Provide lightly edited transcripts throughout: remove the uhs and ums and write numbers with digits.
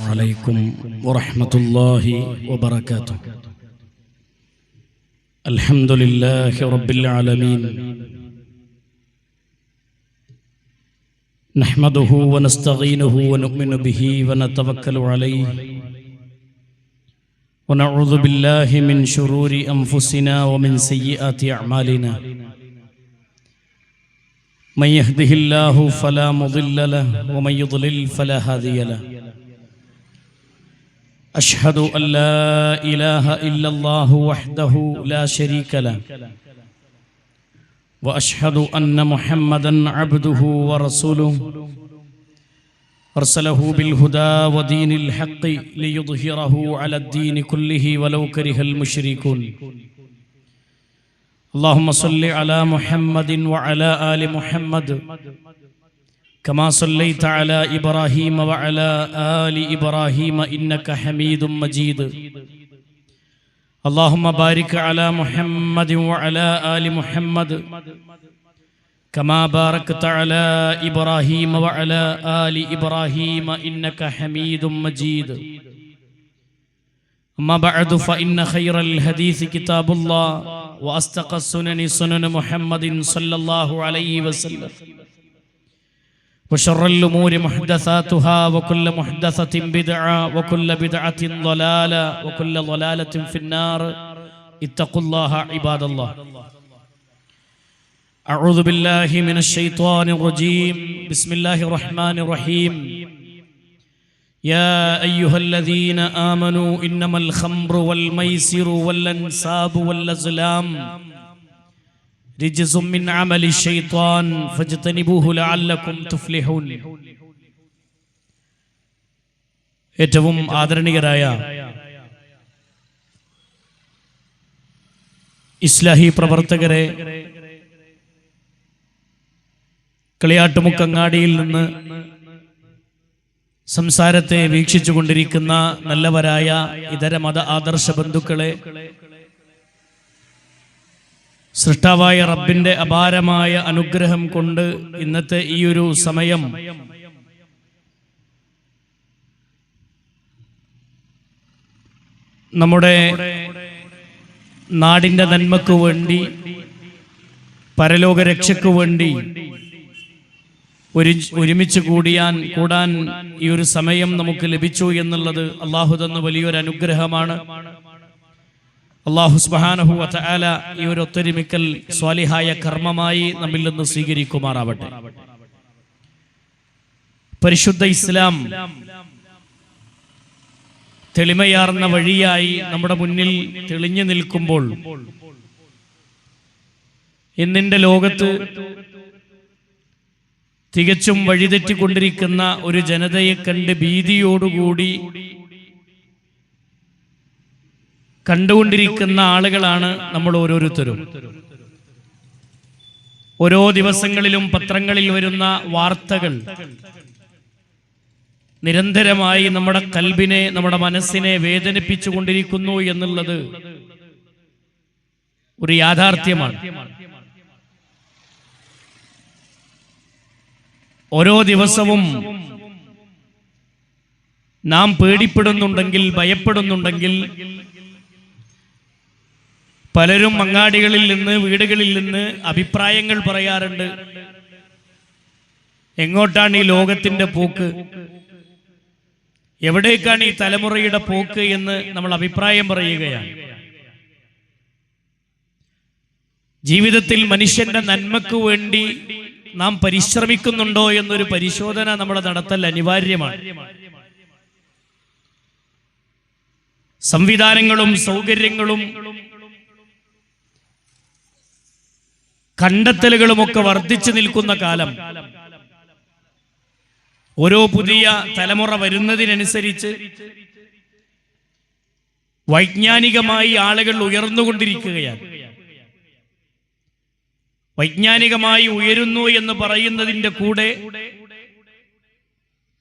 عليكم ورحمة الله وبركاته. الحمد لله رب العالمين، نحمده ونستعينه ونؤمن به ونتوكل عليه، ونعوذ بالله من شرور أنفسنا ومن سيئات أعمالنا. من يهده الله فلا مضل له ومن يضلل فلا هادي له. أشهد أن لا إله إلا الله وحده لا شريك له، وأشهد أن محمدا عبده ورسوله، أرسله بالهدى ودين الحق ليظهره على الدين كله ولو كره المشركون. اللهم صل على محمد وعلى آل محمد كما صليت على إبراهيم وعلى آل إبراهيم إنك حميد مجيد. اللهم بارك على محمد وعلى آل محمد كما باركت على إبراهيم وعلى آل إبراهيم إنك حميد مجيد. أما بعد فإن خير الحديث كتاب الله، وأصدق السنن سنن محمد صلى الله عليه وسلم، وشر الأمور محدثاتها، وكل محدثة بدعة، وكل بدعة ضلالة، وكل ضلالة في النار. اتقوا الله عباد الله. أعوذ بالله من الشيطان الرجيم. بسم الله الرحمن الرحيم. يا أيها الذين آمنوا إنما الخمر والميسر والأنصاب والأزلام رجس من عمل الشيطان فاجتنبوه لعلكم تفلحون. ഏറ്റവും ആദരണീയരായ ഇസ്ലാഹി പ്രവർത്തകരെ, കളിയാട്ടുമുക്കങ്ങാടിയിൽ നിന്ന് സംസാരത്തെ വീക്ഷിച്ചുകൊണ്ടിരിക്കുന്ന നല്ലവരായ ഇതര മത ആദർശ ബന്ധുക്കളെ, സൃഷ്ടാവായ റബ്ബിന്റെ അപാരമായ അനുഗ്രഹം കൊണ്ട് ഇന്നത്തെ ഈ ഒരു സമയം നമ്മുടെ നാടിന്റെ നന്മയ്ക്കു വേണ്ടി, പരലോക രക്ഷയ്ക്കു വേണ്ടി ഒരുമിച്ച് കൂടാൻ ഈ ഒരു സമയം നമുക്ക് ലഭിച്ചു എന്നുള്ളത് അള്ളാഹു തന്ന വലിയൊരു അനുഗ്രഹമാണ്. അല്ലാഹു സുബ്ഹാനഹു വ തആല ഈ ഒരു ഒത്തൊരുമിക്കൽ സ്വാലിഹായ കർമ്മമായി നമ്മിൽ നിന്ന് സ്വീകരിക്കുമാറാവട്ടെ. പരിശുദ്ധ ഇസ്ലാം തെളിമയാർന്ന വഴിയായി നമ്മുടെ മുന്നിൽ തെളിഞ്ഞു നിൽക്കുമ്പോൾ, ഇന്നിന്റെ ലോകത്ത് തികച്ചും വഴിതെറ്റിക്കൊണ്ടിരിക്കുന്ന ഒരു ജനതയെ കണ്ട് ഭീതിയോടുകൂടി കണ്ടുകൊണ്ടിരിക്കുന്ന ആളുകളാണ് നമ്മൾ ഓരോരുത്തരും. ഓരോ ദിവസങ്ങളിലും പത്രങ്ങളിൽ വരുന്ന വാർത്തകൾ നിരന്തരമായി നമ്മുടെ കൽബിനെ, നമ്മുടെ മനസ്സിനെ വേദനിപ്പിച്ചുകൊണ്ടിരിക്കുന്നു എന്നുള്ളത് ഒരു യാഥാർത്ഥ്യമാണ്. ഓരോ ദിവസവും നാം പേടിപ്പെടുന്നുണ്ടെങ്കിൽ, ഭയപ്പെടുന്നുണ്ടെങ്കിൽ, പലരും അങ്ങാടികളിൽ നിന്ന്, വീടുകളിൽ നിന്ന് അഭിപ്രായങ്ങൾ പറയാറുണ്ട്. എങ്ങോട്ടാണ് ഈ ലോകത്തിന്റെ പോക്ക്, എവിടേക്കാണ് ഈ തലമുറയുടെ പോക്ക് എന്ന് നമ്മൾ അഭിപ്രായം പറയുകയാണ്. ജീവിതത്തിൽ മനുഷ്യന്റെ നന്മയ്ക്കു വേണ്ടി നാം പരിശ്രമിക്കുന്നുണ്ടോ എന്നൊരു പരിശോധന നമ്മുടെ നടത്തൽ അനിവാര്യമാണ്. സംവിധാനങ്ങളും സൗകര്യങ്ങളും കണ്ടെത്തലുകളുമൊക്കെ വർദ്ധിച്ചു നിൽക്കുന്ന കാലം, ഓരോ പുതിയ തലമുറ വരുന്നതിനനുസരിച്ച് വൈജ്ഞാനികമായി ആളുകൾ ഉയർന്നുകൊണ്ടിരിക്കുകയാണ്. വൈജ്ഞാനികമായി ഉയരുന്നു എന്ന് പറയുന്നതിൻ്റെ കൂടെ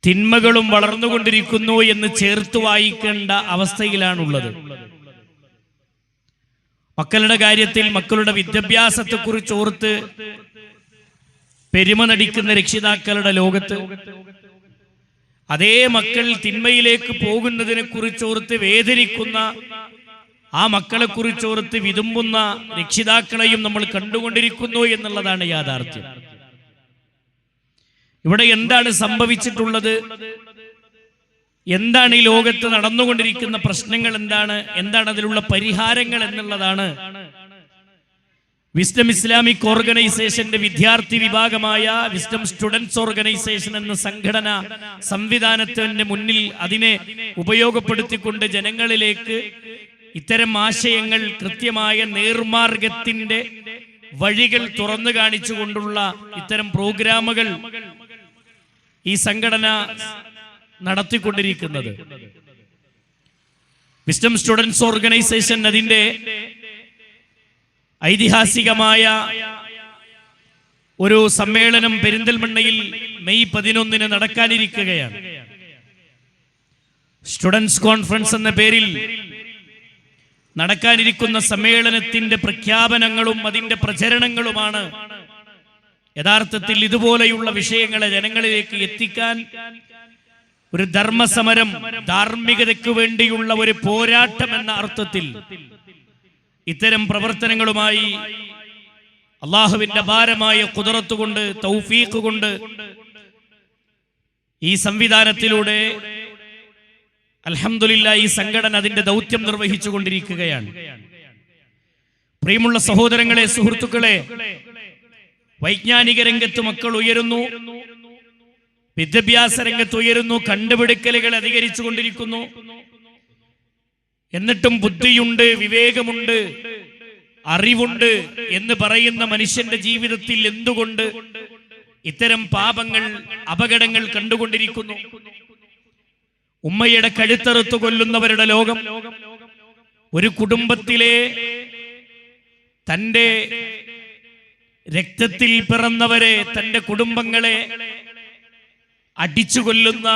തിന്മകളും വളർന്നുകൊണ്ടിരിക്കുന്നു എന്ന് ചേർത്ത് വായിക്കേണ്ട അവസ്ഥയിലാണുള്ളത്. മക്കളുടെ കാര്യത്തിൽ, മക്കളുടെ വിദ്യാഭ്യാസത്തെക്കുറിച്ച് ഓർത്ത് പെരുമ നടിക്കുന്ന രക്ഷിതാക്കളുടെ ലോകത്ത് അതേ മക്കൾ തിന്മയിലേക്ക് പോകുന്നതിനെ കുറിച്ചോർത്ത് വേദനിക്കുന്ന, ആ മക്കളെ കുറിച്ചോർത്ത് വിതുമ്പുന്ന രക്ഷിതാക്കളെയും നമ്മൾ കണ്ടുകൊണ്ടിരിക്കുന്നു എന്നുള്ളതാണ് യാഥാർത്ഥ്യം. ഇവിടെ എന്താണ് സംഭവിച്ചിട്ടുള്ളത്? എന്താണ് ഈ ലോകത്ത് നടന്നുകൊണ്ടിരിക്കുന്ന പ്രശ്നങ്ങൾ? എന്താണ് അതിലുള്ള പരിഹാരങ്ങൾ എന്നുള്ളതാണ് വിസ്ഡം ഇസ്ലാമിക് ഓർഗനൈസേഷന്റെ വിദ്യാർത്ഥി വിഭാഗമായ വിസ്ഡം സ്റ്റുഡൻസ് ഓർഗനൈസേഷൻ എന്ന സംഘടന സംവിധാനത്തിന്റെ മുന്നിൽ അതിനെ ഉപയോഗപ്പെടുത്തിക്കൊണ്ട് ജനങ്ങളിലേക്ക് ഇത്തരം ആശയങ്ങൾ, കൃത്യമായ നേർമാർഗത്തിന്റെ വഴികൾ തുറന്നു കാണിച്ചുകൊണ്ടുള്ള ഇത്തരം പ്രോഗ്രാമുകൾ ഈ സംഘടന നടത്തിക്കൊണ്ടിരിക്കുന്നത്. വിസ്ഡം സ്റ്റുഡൻസ് ഓർഗനൈസേഷൻ അതിന്റെ ഐതിഹാസികമായ ഒരു സമ്മേളനം പെരിന്തൽമണ്ണയിൽ മെയ് 11 നടക്കാനിരിക്കുകയാണ്. സ്റ്റുഡൻസ് കോൺഫറൻസ് എന്ന പേരിൽ നടക്കാനിരിക്കുന്ന സമ്മേളനത്തിന്റെ പ്രഖ്യാപനങ്ങളും അതിന്റെ പ്രചരണങ്ങളുമാണ് യഥാർത്ഥത്തിൽ ഇതുപോലെയുള്ള വിഷയങ്ങളെ ജനങ്ങളിലേക്ക് എത്തിക്കാൻ ഒരു ധർമ്മസമരം, ധാർമ്മികതയ്ക്ക് വേണ്ടിയുള്ള ഒരു പോരാട്ടം എന്ന അർത്ഥത്തിൽ ഇത്തരം പ്രവർത്തനങ്ങളുമായി അള്ളാഹുവിന്റെ അപാരമായ ഖുദ്റത്ത് കൊണ്ട്, തൗഫീഖ് കൊണ്ട് ഈ സംവിധാനത്തിലൂടെ അൽഹംദുലില്ലാഹ് ഈ സംഘടന അതിന്റെ ദൗത്യം നിർവഹിച്ചു കൊണ്ടിരിക്കുകയാണ്. പ്രിയമുള്ള സഹോദരങ്ങളെ, സുഹൃത്തുക്കളെ, വൈജ്ഞാനിക രംഗത്ത് മക്കൾ ഉയരുന്നു, വിദ്യാഭ്യാസ രംഗത്ത് ഉയരുന്നു, കണ്ടുപിടിക്കലുകൾ അധികരിച്ചു കൊണ്ടിരിക്കുന്നു. എന്നിട്ടും ബുദ്ധിയുണ്ട്, വിവേകമുണ്ട്, അറിവുണ്ട് എന്ന് പറയുന്ന മനുഷ്യന്റെ ജീവിതത്തിൽ എന്തുകൊണ്ട് ഇത്തരം പാപങ്ങൾ, അപകടങ്ങൾ കണ്ടുകൊണ്ടിരിക്കുന്നു? ഉമ്മയുടെ കഴുത്തറുത്തു കൊല്ലുന്നവരുടെ ലോകം, ഒരു കുടുംബത്തിലെ തന്റെ രക്തത്തിൽ പിറന്നവരെ, തന്റെ കുടുംബങ്ങളെ അടിച്ചു കൊല്ലുന്ന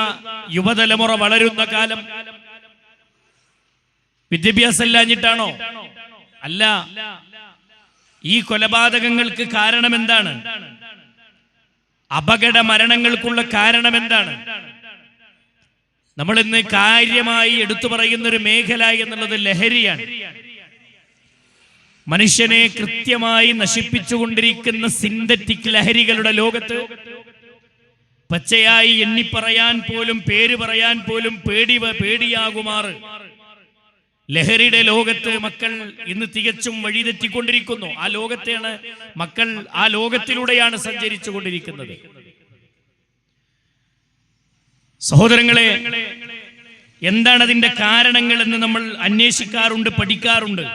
യുവതലമുറ വളരുന്ന കാലം. വിദ്യാഭ്യാസം ഇല്ലാഞ്ഞിട്ടാണോ? അല്ല. ഈ കൊലപാതകങ്ങൾക്ക് കാരണം എന്താണ്? അപകട മരണങ്ങൾക്കുള്ള കാരണം എന്താണ്? നമ്മൾ ഇന്ന് കാര്യമായി എടുത്തു പറയുന്ന ഒരു മേഖല എന്നുള്ളത് ലഹരിയാണ്. മനുഷ്യനെ കൃത്യമായി നശിപ്പിച്ചുകൊണ്ടിരിക്കുന്ന സിന്തറ്റിക് ലഹരികളുടെ ലോകത്ത് പച്ചയായി എണ്ണിപ്പറയാൻ പോലും, പേര് പറയാൻ പോലും പേടിയാകുമാറ് ലഹരിയുടെ ലോകത്ത് മക്കൾ ഇന്ന് തികച്ചും വഴിതെറ്റിക്കൊണ്ടിരിക്കുന്നു. ആ ലോകത്തെയാണ് മക്കൾ, ആ ലോകത്തിലൂടെയാണ് സഞ്ചരിച്ചു കൊണ്ടിരിക്കുന്നത്. സഹോദരങ്ങളെ, എന്താണ് അതിന്റെ കാരണങ്ങൾ എന്ന് നമ്മൾ അന്വേഷിക്കാറുണ്ട്, പഠിക്കാറുണ്ട്.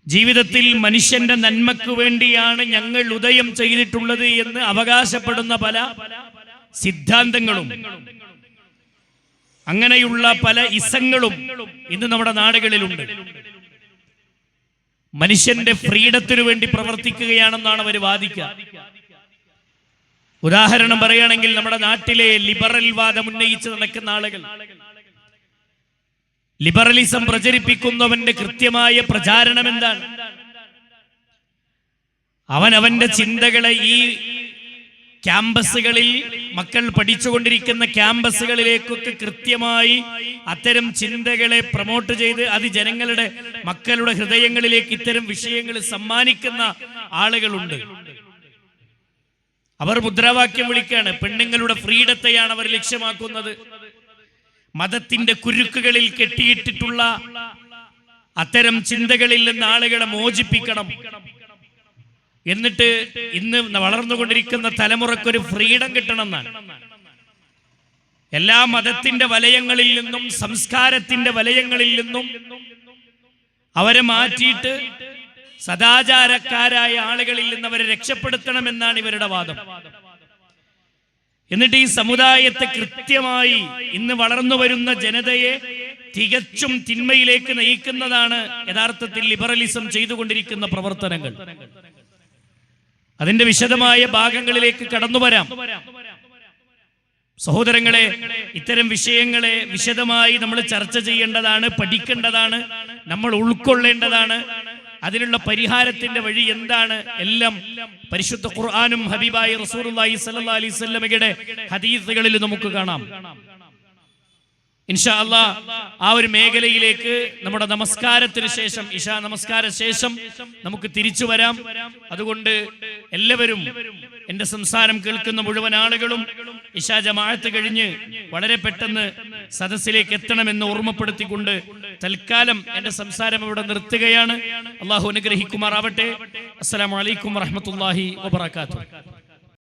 ജീവിതത്തിൽ മനുഷ്യന്റെ നന്മയ്ക്ക് വേണ്ടിയാണ് ഞങ്ങൾ ഉദയം ചെയ്തിട്ടുള്ളത് എന്ന് അവകാശപ്പെടുന്ന പല സിദ്ധാന്തങ്ങളും, അങ്ങനെയുള്ള പല ഇസങ്ങളും ഇന്ന് നമ്മുടെ നാടുകളിലുണ്ട്. മനുഷ്യന്റെ ഫ്രീഡത്തിനു വേണ്ടി പ്രവർത്തിക്കുകയാണെന്നാണ് അവർ വാദിക്കുക. ഉദാഹരണം പറയുകയാണെങ്കിൽ നമ്മുടെ നാട്ടിലെ ലിബറൽ വാദം ഉന്നയിച്ച് നടക്കുന്ന ആളുകൾ, ലിബറലിസം പ്രചരിപ്പിക്കുന്നവന്റെ കൃത്യമായ പ്രചാരണം എന്താണ്? അവന്റെ ചിന്തകളെ ഈ ക്യാമ്പസുകളിൽ, മക്കൾ പഠിച്ചുകൊണ്ടിരിക്കുന്ന ക്യാമ്പസുകളിലേക്കൊക്കെ കൃത്യമായി അത്തരം ചിന്തകളെ പ്രൊമോട്ട് ചെയ്ത് അത് ജനങ്ങളുടെ, മക്കളുടെ ഹൃദയങ്ങളിലേക്ക് ഇത്തരം വിഷയങ്ങൾ സമ്മാനിക്കുന്ന ആളുകളുണ്ട്. അവർ മുദ്രാവാക്യം വിളിക്കുകയാണ്. പെണ്ണുങ്ങളുടെ ഫ്രീഡത്തെയാണ് അവർ ലക്ഷ്യമാക്കുന്നത്. മതത്തിന്റെ കുരുക്കുകളിൽ കെട്ടിയിട്ടിട്ടുള്ള അത്തരം ചിന്തകളിൽ നിന്ന് ആളുകളെ മോചിപ്പിക്കണം. എന്നിട്ട് ഇന്ന് വളർന്നുകൊണ്ടിരിക്കുന്ന തലമുറക്കൊരു ഫ്രീഡം കിട്ടണം എന്നാണ്. എല്ലാ മതത്തിന്റെ വലയങ്ങളിൽ നിന്നും, സംസ്കാരത്തിന്റെ വലയങ്ങളിൽ നിന്നും അവരെ മാറ്റിയിട്ട് സദാചാരക്കാരായ ആളുകളിൽ നിന്ന് അവരെ രക്ഷപ്പെടുത്തണമെന്നാണ് ഇവരുടെ വാദം. എന്നിട്ട് ഈ സമുദായത്തെ കൃത്യമായി ഇന്ന് വളർന്നു വരുന്ന ജനതയെ തികച്ചും തിന്മയിലേക്ക് നയിക്കുന്നതാണ് യഥാർത്ഥത്തിൽ ലിബറലിസം ചെയ്തുകൊണ്ടിരിക്കുന്ന പ്രവർത്തനങ്ങൾ. അതിന്റെ വിശദമായ ഭാഗങ്ങളിലേക്ക് കടന്നു വരാം. സഹോദരങ്ങളെ, ഇത്തരം വിഷയങ്ങളെ വിശദമായി നമ്മൾ ചർച്ച ചെയ്യേണ്ടതാണ്, പഠിക്കേണ്ടതാണ്, നമ്മൾ ഉൾക്കൊള്ളേണ്ടതാണ്. അതിനുള്ള പരിഹാരത്തിന്റെ വഴി എന്താണ്? എല്ലാം പരിശുദ്ധ ഖുർആനും ഹബീബായ റസൂലുള്ളാഹി സ്വല്ലല്ലാഹി അലൈഹി വസല്ലമയുടെ ഹദീസുകളിൽ നമുക്ക് കാണാം. ഇൻഷാ അല്ലാഹ് ആ ഒരു മേഖലയിലേക്ക് നമ്മുടെ നമസ്കാരത്തിന് ശേഷം, ഇശാ നമസ്കാര ശേഷം നമുക്ക് തിരിച്ചു വരാം. അതുകൊണ്ട് എല്ലാവരും, എന്റെ സംസാരം കേൾക്കുന്ന മുഴുവൻ ആളുകളും ഇശാ ജമാഅത്ത് കഴിഞ്ഞ് വളരെ പെട്ടെന്ന് സദസ്സിലേക്ക് എത്തണമെന്ന് ഓർമ്മപ്പെടുത്തിക്കൊണ്ട് തൽക്കാലം എന്റെ സംസാരം ഇവിടെ നിർത്തുകയാണ്. അല്ലാഹു അനുഗ്രഹിക്കുമാറാവട്ടെ. അസ്സലാമു അലൈക്കും വറഹ്മത്തുള്ളാഹി വബറകാതുഹു.